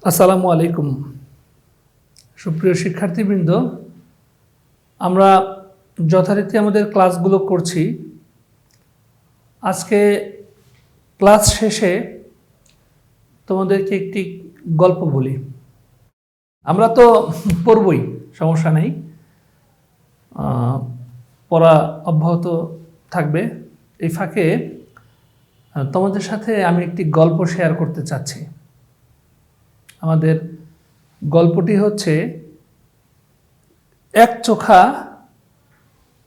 আসসালামু আলাইকুম। সুপ্রিয় শিক্ষার্থীবৃন্দ, আমরা যথারীতি আমাদের ক্লাসগুলো করছি। আজকে ক্লাস শেষে তোমাদেরকে একটি গল্প বলি। আমরা তো পড়বই, সমস্যা নেই, পড়া অব্যাহত থাকবে। এই ফাঁকে তোমাদের সাথে আমি একটি গল্প শেয়ার করতে চাচ্ছি। আমাদের গল্পটি হচ্ছে এক চোখা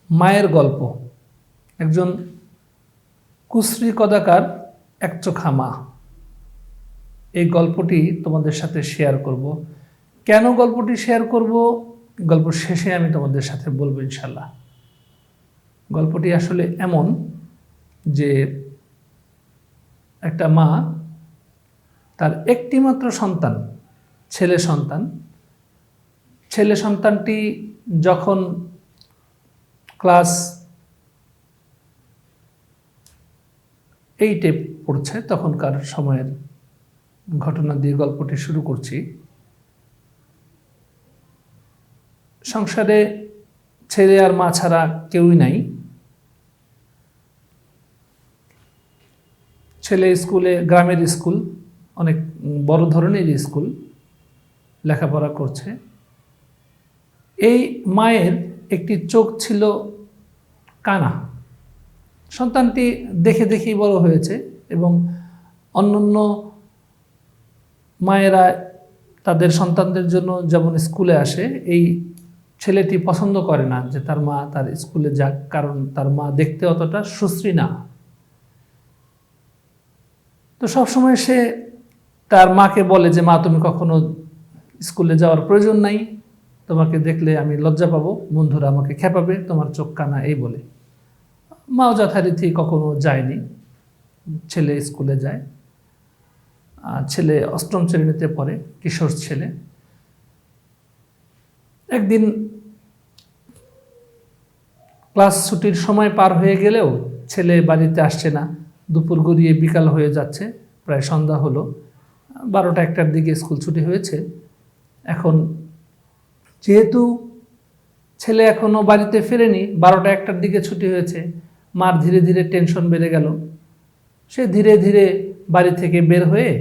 মায়ের গল্প। একজন কুশ্রী কদাকার এক চোখা মা। এই গল্পটি তোমাদের সাথে শেয়ার করব। কেন গল্পটি শেয়ার করব, গল্প শেষে আমি তোমাদের সাথে বলবো ইনশাল্লাহ। গল্পটি আসলে এমন যে একটা মা তার একটি মাত্র সন্তান, ছেলে সন্তানটি যখন ক্লাস 8-এ পড়ছে তখনকার সময়ের ঘটনা দিয়ে গল্পটি শুরু করছি। সংসারে ছেলে আর মা ছাড়া কেউই নাই। ছেলে স্কুলে, গ্রামের স্কুল, অনেক বড় ধরনের স্কুল, লেখাপড়া করছে। এই মায়ের একটি চোখ ছিল কানা। সন্তানটি দেখে দেখেই বড় হয়েছে এবং অন্যান্য মায়েরা তাদের সন্তানদের জন্য যেমন স্কুলে আসে, এই ছেলেটি পছন্দ করে না যে তার মা তার স্কুলে যাক, কারণ তার মা দেখতে অতটা সুশ্রী না। তো সবসময় সে তার মাকে বলে যে মা, তুমি কখনো স্কুলে যাওয়ার প্রয়োজন নাই, তোমাকে দেখলে আমি লজ্জা পাবো, বন্ধুরা আমাকে খেপাবে, তোমার চোখ কানা, এই বলে। মাও যথারীতি কখনো যায়নি। ছেলে স্কুলে যায়। ছেলে 8ম শ্রেণীতে পড়ে, কিশোর ছেলে। একদিন ক্লাস ছুটির সময় পার হয়ে গেলেও ছেলে বাড়িতে আসছে না। দুপুর গড়িয়ে বিকাল হয়ে যাচ্ছে, প্রায় সন্ধ্যা হলো। 12টা-1টার দিকে স্কুল ছুটি হয়েছে। এখন যেহেতু ছেলে এখনো বাড়িতে ফেরেনি, 12টা-1টার দিকে ছুটি হয়েছে, মার ধীরে ধীরে টেনশন বেড়ে গেল। সে ধীরে ধীরে বাড়ি থেকে বের হয়ে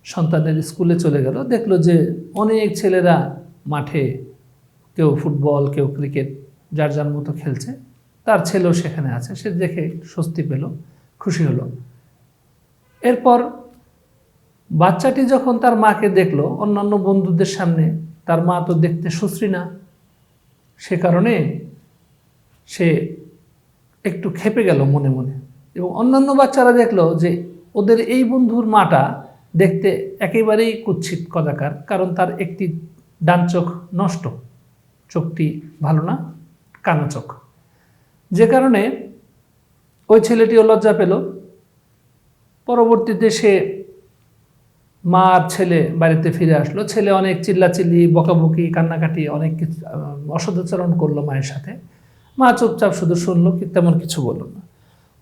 সন্তানের স্কুলে চলে গেল। দেখলো যে অনেক ছেলেরা মাঠে, কেউ ফুটবল, কেউ ক্রিকেট, যার যার মতো খেলছে। তার ছেলেও সেখানে আছে। সে দেখে স্বস্তি পেল, খুশি হলো। এরপর বাচ্চাটি যখন তার মাকে দেখলো অন্যান্য বন্ধুদের সামনে, তার মা তো দেখতে সুশ্রী না, সে কারণে সে একটু ক্ষেপে গেল মনে মনে। এবং অন্যান্য বাচ্চারা দেখলো যে ওদের এই বন্ধুর মাটা দেখতে একেবারেই কুৎসিত কদাকার, কারণ তার একটি ডান চোখ নষ্ট, চোখটি ভালো না, কানা চোখ। যে কারণে ওই ছেলেটিও লজ্জা পেল। পরবর্তীতে সে, মা আর ছেলে বাড়িতে ফিরে আসলো। ছেলে অনেক চিল্লাচিল্লি, বকাবকি, কান্নাকাটি, অনেক কিছু অসদাচরণ করলো মায়ের সাথে। মা চুপচাপ শুধু শুনলো, তেমন কিছু বলল না।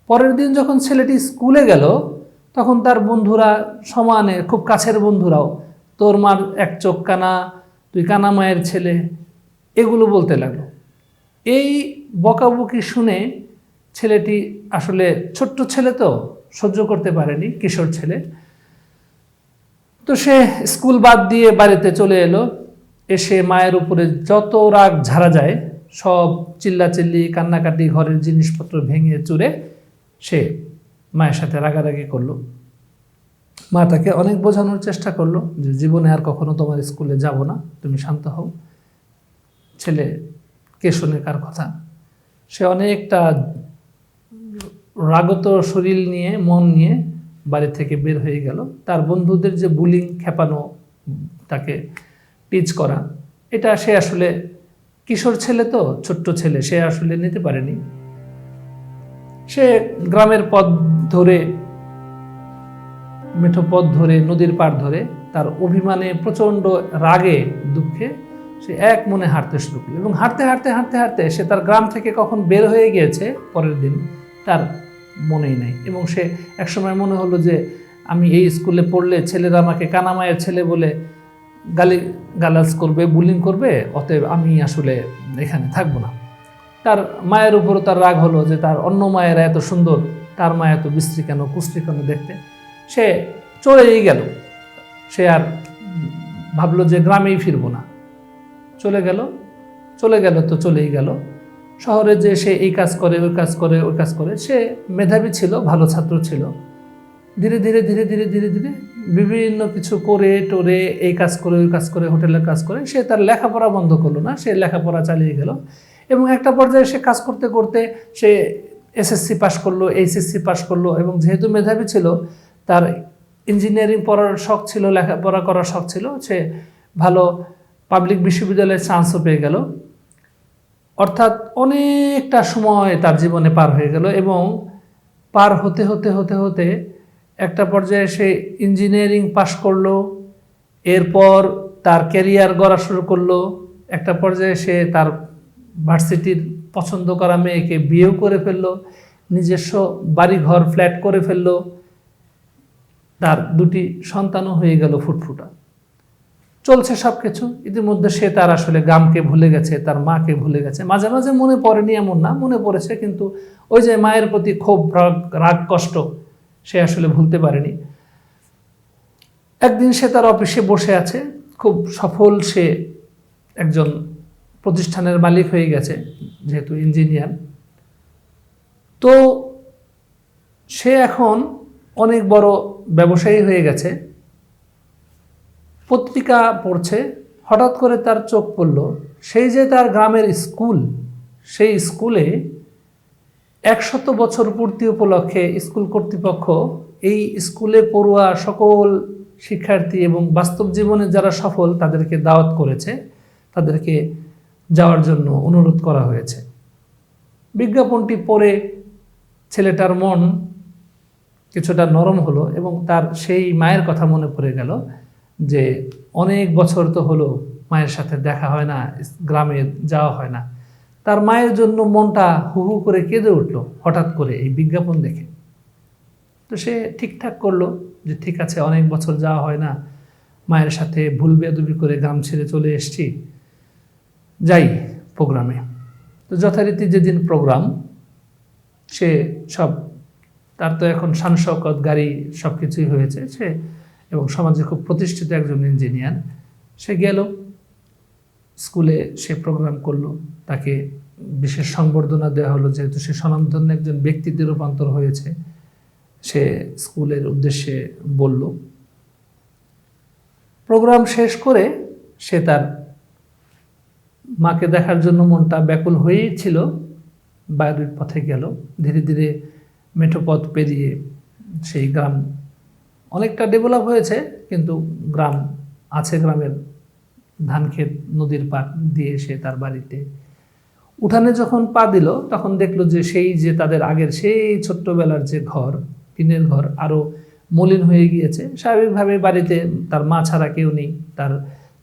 পরের দিন যখন ছেলেটি স্কুলে গেল, তখন তার বন্ধুরা সমানে, খুব কাছের বন্ধুরাও, তোর মার এক চোখ কানা, তুই কানা মায়ের ছেলে, এগুলো বলতে লাগলো। এই বকাবকি শুনে ছেলেটি, আসলে ছোট্ট ছেলে তো, সহ্য করতে পারেনি, কিশোর ছেলে। তো সে স্কুল বাদ দিয়ে বাড়িতে চলে এলো। এসে মায়ের উপরে যত রাগ ঝাড়া যায় সব চিল্লাচিল্লি, কান্নাকাটি, ঘরের জিনিসপত্র ভেঙে চুরে সে মায়ের সাথে রাগারাগি করলো। মা তাকে অনেক বোঝানোর চেষ্টা করলো যে জীবনে আর কখনো তোমার স্কুলে যাব না, তুমি শান্ত হও। ছেলে কে শোনে কার কথা। সে অনেকটা রাগত শরীর নিয়ে, মন নিয়ে বাড়ি থেকে বের হয়ে গেল। তার বন্ধুদের যে বুলিং, খেপানো, তাকে টিচ করা, এটা সে আসলে, কিশোর ছেলে তো, ছোট্ট ছেলে, সে আসলে নিতে পারেনি। সে গ্রামের পথ ধরে, মেঠো পথ ধরে, নদীর পাড় ধরে, তার অভিমানে, প্রচণ্ড রাগে, দুঃখে সে এক মনে হাঁটতে শুরু করল। এবং হাঁটতে হাঁটতে হাঁটতে হাঁটতে সে তার গ্রাম থেকে কখন বের হয়ে গিয়েছে পরের দিন তার মনেই নাই। এবং সে একসময় মনে হলো যে আমি এই স্কুলে পড়লে ছেলেরা আমাকে কানামায়ের ছেলে বলে গালাজ করবে, বুলিং করবে, অতএব আমি আসলে এখানে থাকবো না। তার মায়ের উপরও তার রাগ হলো যে তার অন্য মায়েরা এত সুন্দর, তার মা এত বিশ্রী কেন, কুশ্রী কেন দেখতে। সে চলেই গেল। সে আর ভাবলো যে গ্রামেই ফিরবো না, চলে গেল তো চলেই গেল। শহরে যে সে এই কাজ করে, ওই কাজ করে, ওই কাজ করে। সে মেধাবী ছিল, ভালো ছাত্র ছিল। ধীরে ধীরে ধীরে ধীরে ধীরে ধীরে বিভিন্ন কিছু করে টোরে, এই কাজ করে, ওই কাজ করে, হোটেলের কাজ করে সে তার লেখাপড়া বন্ধ করলো না, সে লেখাপড়া চালিয়ে গেল। এবং একটা পর্যায়ে সে কাজ করতে করতে সে এসএসসি পাশ করলো, এইচএসসি পাশ করলো, এবং যেহেতু মেধাবী ছিল, তার ইঞ্জিনিয়ারিং পড়ার শখ ছিল, লেখাপড়া করার শখ ছিল, সে ভালো পাবলিক বিশ্ববিদ্যালয়ের চান্সও পেয়ে গেল। অর্থাৎ অনেকটা সময় তার জীবনে পার হয়ে গেল, এবং পার হতে হতে হতে হতে একটা পর্যায়ে সে ইঞ্জিনিয়ারিং পাশ করলো। এরপর তার ক্যারিয়ার গড়া শুরু করলো। একটা পর্যায়ে সে তার ভার্সিটির পছন্দ করা মেয়েকে বিয়েও করে ফেললো, নিজস্ব বাড়িঘর ফ্ল্যাট করে ফেললো, তার 2টি সন্তানও হয়ে গেল ফুটফুটা। চলছে সব কিছু। ইতিমধ্যে সে তার আসলে গ্রামকে ভুলে গেছে, তার মাকে ভুলে গেছে। মাঝে মাঝে মনে পড়েনি এমন না, মনে পড়েছে, কিন্তু ওই যে মায়ের প্রতি ক্ষোভ, রাগ, কষ্ট সে আসলে ভুলতে পারেনি। একদিন সে তার অফিসে বসে আছে, খুব সফল, সে একজন প্রতিষ্ঠানের মালিক হয়ে গেছে যেহেতু ইঞ্জিনিয়ার। তো সে এখন অনেক বড় ব্যবসায়ী হয়ে গেছে। পত্রিকা পড়ছে, হঠাৎ করে তার চোখ পড়ল সেই যে তার গ্রামের স্কুল, সেই স্কুলে 100 বছর পূর্তি উপলক্ষে স্কুল কর্তৃপক্ষ এই স্কুলে পড়ুয়া সকল শিক্ষার্থী এবং বাস্তব জীবনে যারা সফল তাদেরকে দাওয়াত করেছে, তাদেরকে যাওয়ার জন্য অনুরোধ করা হয়েছে। বিজ্ঞাপনটি পড়ে ছেলেটার মন কিছুটা নরম হলো, এবং তার সেই মায়ের কথা মনে পড়ে গেল যে অনেক বছর তো হলো মায়ের সাথে দেখা হয় না, গ্রামে যাওয়া হয় না। তার মায়ের জন্য মনটা হু হু করে কেঁদে উঠল হঠাৎ করে এই বিজ্ঞাপন দেখে। তো সে ঠিকঠাক করলো যে ঠিক আছে, অনেক বছর যাওয়া হয় না, মায়ের সাথে ভুল বেয়াদবি করে গ্রাম ছেড়ে চলে এসেছি, যাই প্রোগ্রামে। তো যথারীতি যেদিন প্রোগ্রাম, সে সব, তার তো এখন শান শওকত, গাড়ি, সব কিছুই হয়েছে, সে এবং সমাজে খুব প্রতিষ্ঠিত একজন ইঞ্জিনিয়ার। সে গেল স্কুলে, সে প্রোগ্রাম করলো, তাকে বিশেষ সংবর্ধনা দেওয়া হলো, যেহেতু সে স্বনামধন্য একজন ব্যক্তিতে রূপান্তর হয়েছে। সে স্কুলের উদ্দেশ্যে বলল। প্রোগ্রাম শেষ করে সে তার মাকে দেখার জন্য মনটা ব্যাকুল হয়েই ছিল, বাড়ির পথে গেল। ধীরে ধীরে মেঠো পথ পেরিয়ে সেই গ্রাম অনেকটা ডেভেলপ হয়েছে, কিন্তু গ্রাম আছে, গ্রামের ধানক্ষেত, নদীর পাড় দিয়ে সে তার বাড়িতে উঠানে যখন পা দিল, তখন দেখলো যে সেই যে তাদের আগের সেই ছোট্টবেলার যে ঘর, টিনের ঘর, আরও মলিন হয়ে গিয়েছে। স্বাভাবিকভাবে বাড়িতে তার মা ছাড়া কেউ নেই। তার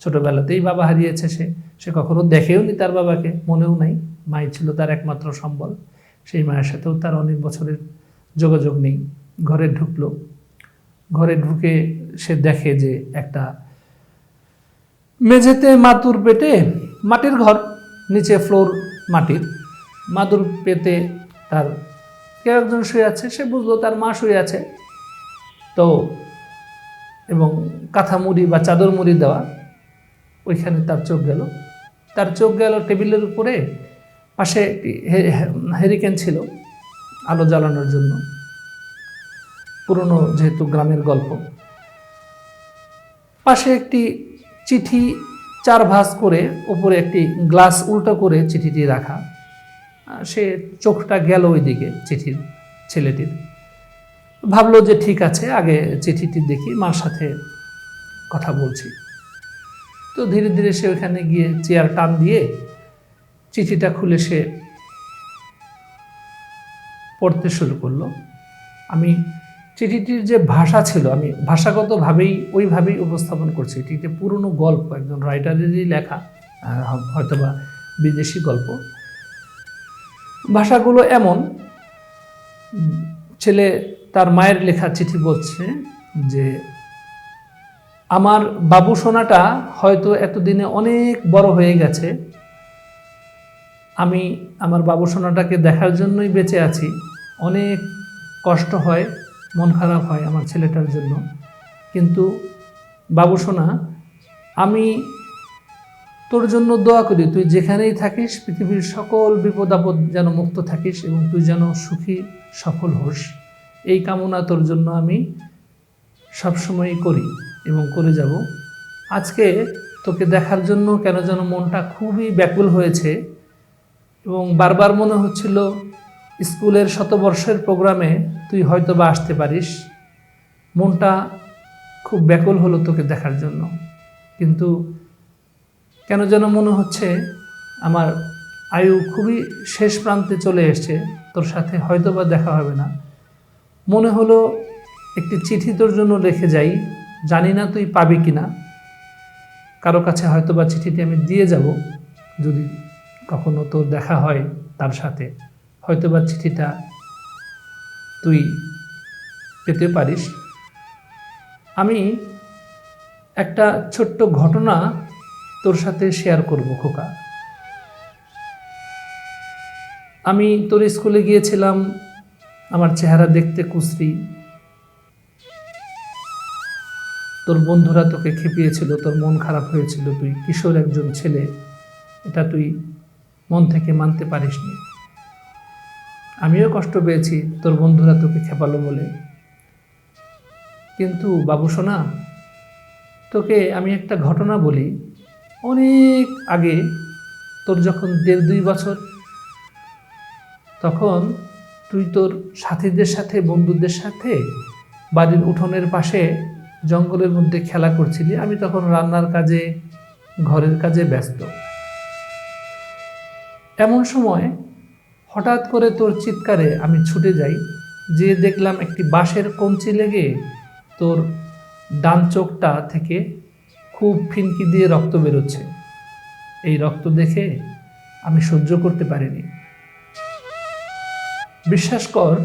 ছোটবেলাতেই বাবা হারিয়েছে, সে কখনো দেখেও নি তার বাবাকে, মনেও নাই। মাই ছিল তার একমাত্র সম্বল। সেই মায়ের সাথেও তার অনেক বছরের যোগাযোগ নেই। ঘরে ঢুকলো, ঘরে ঢুকে সে দেখে যে একটা মেঝেতে মাদুর পেতে, মাটির ঘর, নিচে ফ্লোর মাটির, মাদুর পেতে তার কেউ একজন শুয়ে আছে। সে বুঝলো তার মা শুয়ে আছে, তো এবং কাঁথা মুড়ি বা চাদর মুড়ি দেওয়া। ওইখানে তার চোখ গেল। তার চোখ গেল টেবিলের উপরে, পাশে একটি হেরিকেন ছিল আলো জ্বালানোর জন্য, পুরনো যেহেতু গ্রামের গল্প। পাশে একটি চিঠি 4 ভাঁজ করে, উপরে একটি গ্লাস উল্টো করে চিঠিটি রাখা। সে চোখটা গেল ওইদিকে চিঠির, ছেলেটির। ভাবলো যে ঠিক আছে, আগে চিঠিটি দেখি, মার সাথে কথা বলছি। তো ধীরে ধীরে সে ওইখানে গিয়ে চেয়ার টান দিয়ে চিঠিটা খুলে সে পড়তে শুরু করলো। আমি চিঠিটির যে ভাষা ছিল, আমি ভাষাগতভাবেই ওইভাবেই উপস্থাপন করছি। এটি পুরনো গল্প, একজন রাইটারেরই লেখা, হয়তোবা বিদেশি গল্প। ভাষাগুলো এমন, ছেলে তার মায়ের লেখা চিঠি বলছে যে আমার বাবু সোনাটা হয়তো এতদিনে অনেক বড় হয়ে গেছে, আমি আমার বাবু সোনাটাকে দেখার জন্যই বেঁচে আছি। অনেক কষ্ট হয়, মন খারাপ হয় আমার ছেলেটার জন্য, কিন্তু বাবু সোনা, আমি তোর জন্য দোয়া করি তুই যেখানেই থাকিস পৃথিবীর সকল বিপদ আপদ যেন মুক্ত থাকিস এবং তুই যেন সুখী সফল হোস, এই কামনা তোর জন্য আমি সবসময়ই করি এবং করে যাব। আজকে তোকে দেখার জন্য কেন যেন মনটা খুবই ব্যাকুল হয়েছে এবং বারবার মনে হচ্ছিল স্কুলের শতবর্ষের প্রোগ্রামে তুই হয়তো বা আসতে পারিস। মনটা খুব ব্যাকুল হলো তোকে দেখার জন্য, কিন্তু কেন যেন মনে হচ্ছে আমার আয়ু খুবই শেষ প্রান্তে চলে এসছে, তোর সাথে হয়তো বা দেখা হবে না। মনে হলো একটি চিঠি তোর জন্য লিখে যাই, জানি না তুই পাবি কিনা, কারো কাছে হয়তো বা চিঠিটি আমি দিয়ে যাব, যদি কখনো তোর দেখা হয় তার সাথে হয়তো বা চিঠিটা তুই পেতে পারিস। আমি একটা ছোট্ট ঘটনা তোর সাথে শেয়ার করব খোকা। আমি তোর স্কুলে গিয়েছিলাম, আমার চেহারা দেখতে কুশ্রী, তোর বন্ধুরা তোকে খেপিয়েছিল, তোর মন খারাপ হয়েছিল, তুই কিশোর একজন ছেলে, এটা তুই মন থেকে মানতে পারিসনি। আমিও কষ্ট পেয়েছি তোর বন্ধুরা তোকে খেপালো বলে, কিন্তু বাবু সোনা, তোকে আমি একটা ঘটনা বলি। অনেক আগে, তোর যখন 1.5-2 বছর, তখন তুই তোর সাথীদের সাথে বন্ধুদের সাথে বাড়ির উঠোনের পাশে জঙ্গলের মধ্যে খেলা করছিলি। আমি তখন রান্নার কাজে, ঘরের কাজে ব্যস্ত। এমন সময় হঠাৎ করে তোর চিৎকারে আমি ছুটে যাই, যে দেখলাম একটি বাঁশের কঞ্চি লেগে তোর ডান চোখটা থেকে খুব ফিনকি দিয়ে রক্ত বেরোচ্ছে। এই রক্ত দেখে আমি সহ্য করতে পারিনি। বিশ্বাস কর,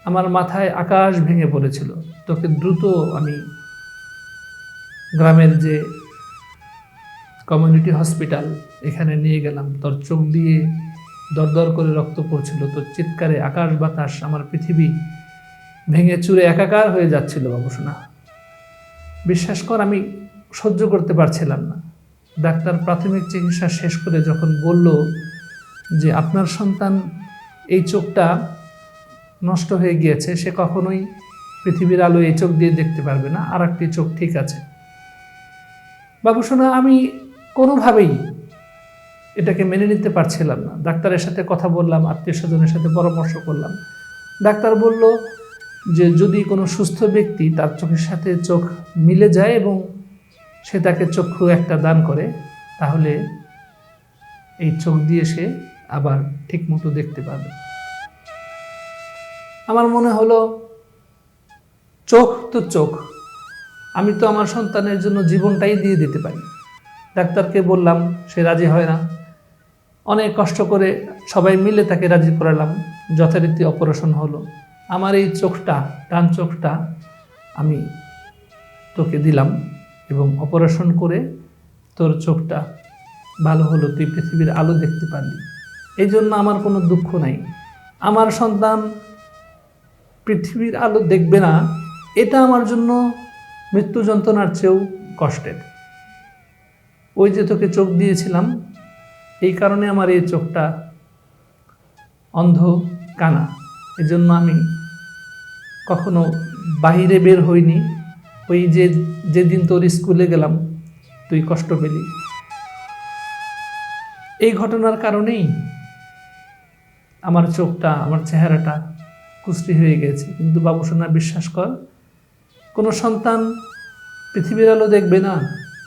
আমার মাথায় আকাশ ভেঙে পড়েছিল। তোকে দ্রুত আমি গ্রামের যে কমিউনিটি হসপিটাল, এখানে নিয়ে গেলাম। তোর চোখ দিয়ে দরদর করে রক্ত পড়ছিল, তোর চিৎকারে আকাশ বাতাস, আমার পৃথিবী ভেঙে চুরে একাকার হয়ে যাচ্ছিল বাবু সোনা। বিশ্বাস কর, আমি সহ্য করতে পারছিলাম না। ডাক্তার প্রাথমিক চিকিৎসা শেষ করে যখন বলল যে আপনার সন্তান এই চোখটা নষ্ট হয়ে গিয়েছে, সে কখনোই পৃথিবীর আলো এই চোখ দিয়ে দেখতে পারবে না, আর একটি চোখ ঠিক আছে। বাবু সোনা, আমি কোনোভাবেই এটাকে মেনে নিতে পারছিলাম না। ডাক্তারের সাথে কথা বললাম, আত্মীয় স্বজনের সাথে পরামর্শ করলাম। ডাক্তার বলল যে যদি কোনো সুস্থ ব্যক্তি তার চোখের সাথে চোখ মিলে যায় এবং সে তাকে চক্ষু একটা দান করে, তাহলে এই চোখ দিয়ে সে আবার ঠিক মতো দেখতে পাবে। আমার মনে হলো চোখ তো চোখ, আমি তো আমার সন্তানের জন্য জীবনটাই দিয়ে দিতে পারি। ডাক্তারকে বললাম, সে রাজি হয় না। অনেক কষ্ট করে সবাই মিলে তাকে রাজি করালাম। যথারীতি অপারেশন হলো। আমার এই চোখটা, ডান চোখটা আমি তোকে দিলাম এবং অপারেশন করে তোর চোখটা ভালো হলো, তুই পৃথিবীর আলো দেখতে পারলি। এই জন্য আমার কোনো দুঃখ নাই। আমার সন্তান পৃথিবীর আলো দেখবে না, এটা আমার জন্য মৃত্যু যন্ত্রণার চেয়েও কষ্টের। ওই যে তোকে চোখ দিয়েছিলাম, এই কারণে আমার এই চোখটা অন্ধ কানা। এজন্য আমি কখনো বাহিরে বের হইনি। ওই যেদিন তোর স্কুলে গেলাম তুই কষ্ট পেলি, এই ঘটনার কারণেই আমার চোখটা, আমার চেহারাটা কুশ্রী হয়ে গেছে। কিন্তু বাবু সোনা, বিশ্বাস কর, কোনো সন্তান পৃথিবীর আলো দেখবে না,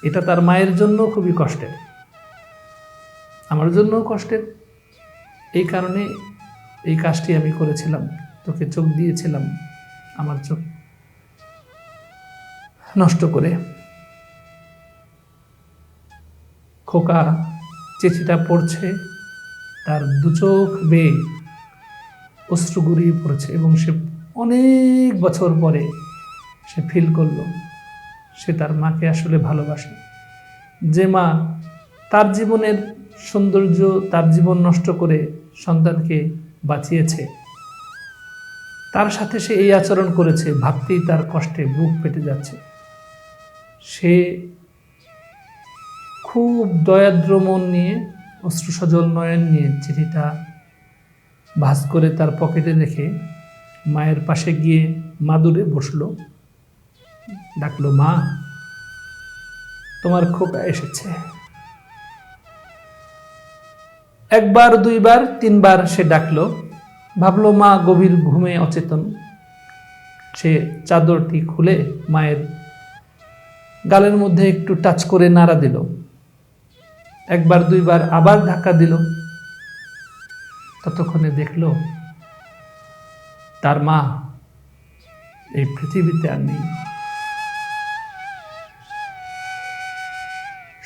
এটা তার মায়ের জন্য খুবই কষ্টের, আমার জন্যও কষ্টের। এই কারণে এই কাজটি আমি করেছিলাম, তোকে চোখ দিয়েছিলাম, আমার চোখ নষ্ট করে। খোকা চিঠিটা পড়ছে, তার দু চোখ বেয়ে অশ্রু গড়িয়ে পড়ছে এবং সে অনেক বছর পরে সে ফিল করলো সে তার মাকে আসলে ভালোবাসে। যে মা তার জীবনের সৌন্দর্য, তার জীবন নষ্ট করে সন্তানকে বাঁচিয়েছে, তার সাথে সে এই আচরণ করেছে, ভাবতেই তার কষ্টে বুক ফেটে যাচ্ছে। সে খুব দয়াদ্র মন নিয়ে, অশ্রুসজল নয়ন নিয়ে চিঠিটা ভাঁজ করে তার পকেটে রেখে মায়ের পাশে গিয়ে মাদুরে বসলো, ডাকলো, মা তোমার খোকা এসেছে। একবার, দুইবার, তিনবার সে ডাকলো, ভাবলো মা গভীর ঘুমে অচেতন। সে চাদরটি খুলে মায়ের গালের মধ্যে একটু টাচ করে নাড়া দিল। একবার, দুইবার আবার ধাক্কা দিল। ততক্ষণে দেখলো তার মা এই পৃথিবীতে আর নেই।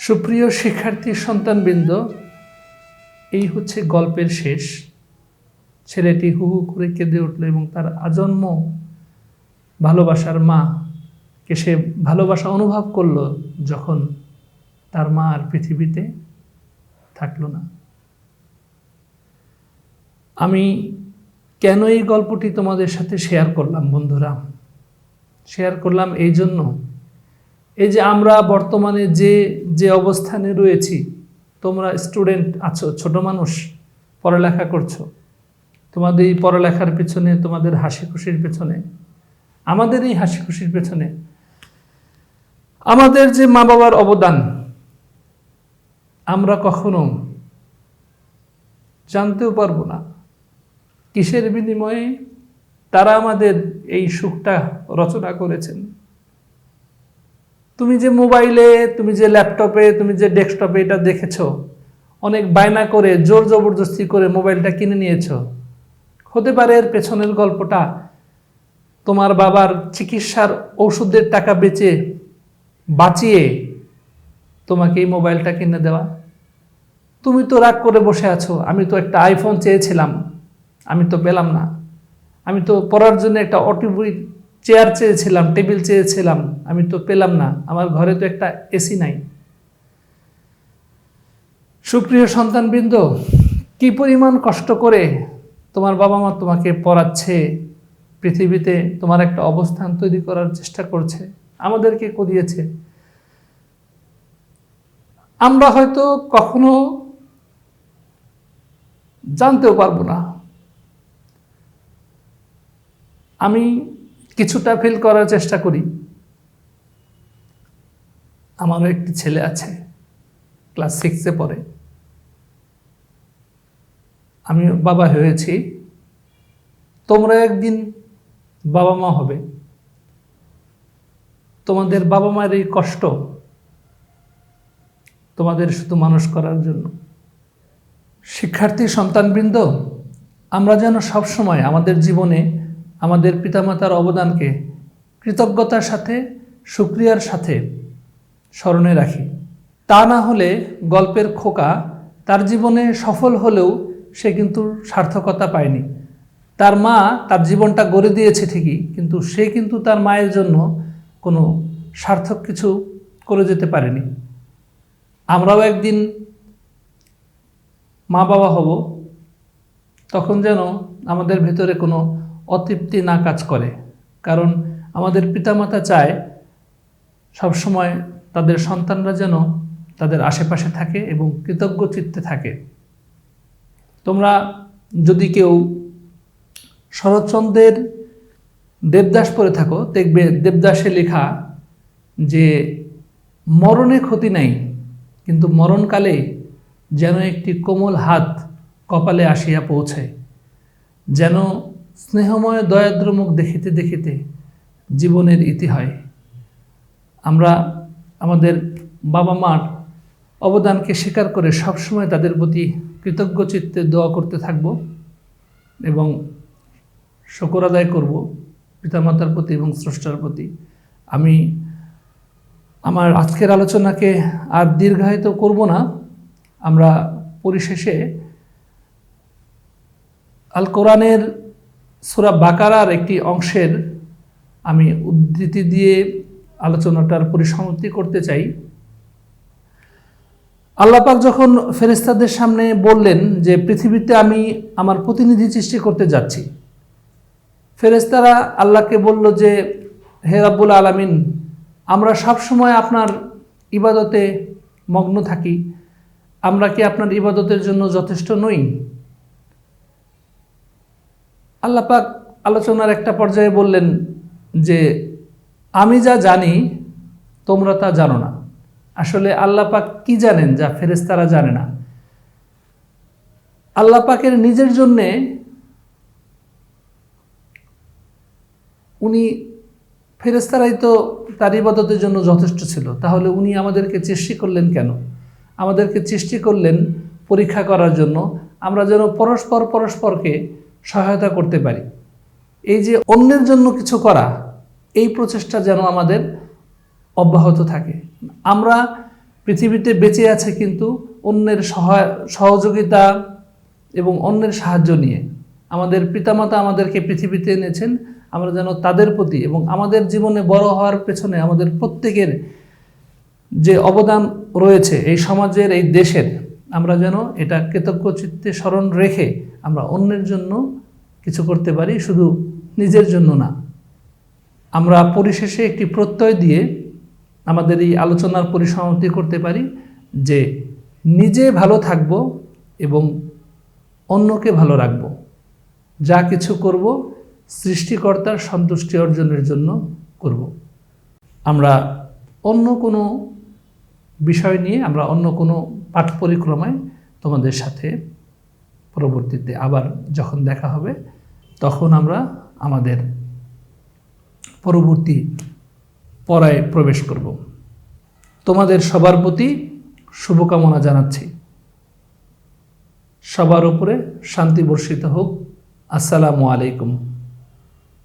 সুপ্রিয় শিক্ষার্থী সন্তানবৃন্দ, এই হচ্ছে গল্পের শেষ। ছেলেটি হু হু করে কেঁদে উঠল এবং তার আজন্ম ভালোবাসার মাকে সে ভালোবাসা অনুভব করলো যখন তার মা আর পৃথিবীতে থাকলো না। আমি কেন এই গল্পটি তোমাদের সাথে শেয়ার করলাম বন্ধুরা? শেয়ার করলাম এই জন্য, এই যে আমরা বর্তমানে যে অবস্থানে রয়েছি, তোমরা স্টুডেন্ট আছো, ছোট মানুষ, পড়ালেখা করছো, তোমাদের এই পড়ালেখার পেছনে, তোমাদের হাসি খুশির পেছনে, আমাদের এই হাসি খুশির পেছনে আমাদের যে মা বাবার অবদান আমরা কখনো জানতেও পারবো না। কিসের বিনিময়ে তারা আমাদের এই সুখটা রচনা করেছেন। তুমি যে মোবাইলে, তুমি যে ল্যাপটপে, তুমি যে ডেস্কটপে এটা দেখেছো, অনেক বায়না করে জোর জবরদস্তি করে মোবাইলটা কিনে নিয়েছো, হতে পারে এর পেছনের গল্পটা তোমার বাবার চিকিৎসার ঔষধের টাকা বেচে বাঁচিয়ে তোমাকে এই মোবাইলটা কিনে দেওয়া। তুমি তো রাগ করে বসে আছো, আমি তো একটা আইফোন চেয়েছিলাম, আমি তো পেলাম না। আমি তো পড়ার জন্য একটা অটোমেটিক চেয়ার চেয়েছিলাম, টেবিল চেয়েছিলাম, আমি তো পেলাম না। আমার ঘরে তো একটা এসি নাই। সুপ্রিয় সন্তানবৃন্দ, কি পরিমাণ কষ্ট করে তোমার বাবা মা তোমাকে পড়াচ্ছে, পৃথিবীতে তোমার একটা অবস্থান তৈরি করার চেষ্টা করছে, আমাদেরকে করিয়েছে। আমরা হয়তো কখনো জানতেও পারবো না। আমি কিছুটা ফিল করার চেষ্টা করি। আমারও একটি ছেলে আছে, ক্লাস 6-এ পড়ে। আমি বাবা হয়েছি, তোমরা একদিন বাবা মা হবে। তোমাদের বাবা মায়ের এই কষ্ট তোমাদের শুধু মানুষ করার জন্য। শিক্ষার্থী সন্তানবৃন্দ, আমরা যেন সবসময় আমাদের জীবনে আমাদের পিতামাতার অবদানকে কৃতজ্ঞতার সাথে, শুকরিয়ার সাথে স্মরণে রাখি। তা না হলে গল্পের খোকা তার জীবনে সফল হলেও সে কিন্তু সার্থকতা পায়নি। তার মা তার জীবনটা গড়ে দিয়েছে ঠিকই, কিন্তু সে কিন্তু তার মায়ের জন্য কোনো সার্থক কিছু করে যেতে পারেনি। আমরাও একদিন মা বাবা হব, তখন যেন আমাদের ভেতরে কোনো অতৃপ্তি না কাজ করে। কারণ আমাদের পিতামাতা চায় সবসময় তাদের সন্তানরা যেন তাদের আশেপাশে থাকে এবং কৃতজ্ঞ চিত্তে থাকে। তোমরা যদি কেউ শরৎচন্দ্রের দেবদাস পড়ে থাকো, দেখবে দেবদাসে লেখা যে মরণে ক্ষতি নাই, কিন্তু মরণকালে যেন একটি কোমল হাত কপালে আসিয়া পৌঁছায়, যেন স্নেহময় দয়াদ্র মুখ দেখিতে দেখিতে জীবনের ইতি হয়। আমরা আমাদের বাবা মার অবদানকে স্বীকার করে সবসময় তাদের প্রতি কৃতজ্ঞ চিত্তে দোয়া করতে থাকব এবং শুকর আদায় করব পিতামাতার প্রতি এবং স্রষ্টার প্রতি। আমি আমার আজকের আলোচনাকে আর দীর্ঘায়িত করব না। আমরা পরিশেষে আল কোরআনের সূরা বাকারার একটি অংশের আমি উদ্ধৃতি দিয়ে আলোচনাটার পরিসমাপ্তি করতে চাই। আল্লাহ পাক যখন ফেরেশতাদের সামনে বললেন যে পৃথিবীতে আমি আমার প্রতিনিধি সৃষ্টি করতে যাচ্ছি, ফেরেশতারা আল্লাহকে বলল যে হে রাব্বুল আলামিন, আমরা সব সময় আপনার ইবাদতে মগ্ন থাকি, আমরা কি আপনার ইবাদতের জন্য যথেষ্ট নই? আল্লাহ পাক আলোচনার একটা পর্যায়ে বললেন যে আমি যা জানি তোমরা তা জানো না। আসলে আল্লাহ পাক কি জানেন যা ফেরেশতারা জানে না? আল্লাহ পাকের নিজের জন্যে উনি, ফেরেশতারাই তো তার ইবাদতের জন্য যথেষ্ট ছিল, তাহলে উনি আমাদেরকে সৃষ্টি করলেন কেন? আমাদেরকে সৃষ্টি করলেন পরীক্ষা করার জন্য, আমরা যেন পরস্পরকে সহায়তা করতে পারি। এই যে অন্যের জন্য কিছু করা, এই প্রচেষ্টা যেন আমাদের অব্যাহত থাকে। আমরা পৃথিবীতে বেঁচে আছি কিন্তু অন্যের সহযোগিতা এবং অন্যের সাহায্য নিয়ে। আমাদের পিতামাতা আমাদেরকে পৃথিবীতে এনেছেন, আমরা যেন তাদের প্রতি এবং আমাদের জীবনে বড় হওয়ার পেছনে আমাদের প্রত্যেকের যে অবদান রয়েছে এই সমাজের, এই দেশের, আমরা যেন এটা কৃতজ্ঞ চিত্তে স্মরণ রেখে আমরা অন্যের জন্য কিছু করতে পারি, শুধু নিজের জন্য না। আমরা পরিশেষে একটি প্রত্যয় দিয়ে আমাদের এই আলোচনার পরিসমাপ্তি করতে পারি যে নিজে ভালো থাকব এবং অন্যকে ভালো রাখব। যা কিছু করব সৃষ্টিকর্তার সন্তুষ্টি অর্জনের জন্য করব। আমরা অন্য কোনো বিষয় নিয়ে, আমরা অন্য কোনো পাঠ পরিক্রমায় তোমাদের সাথে পরবর্তীতে আবার যখন দেখা হবে তখন আমরা আমাদের পরবর্তী পড়ায় প্রবেশ করব। তোমাদের সবার প্রতি শুভকামনা জানাচ্ছি। সবার উপরে শান্তি বর্ষিত হোক। আসসালামু আলাইকুম।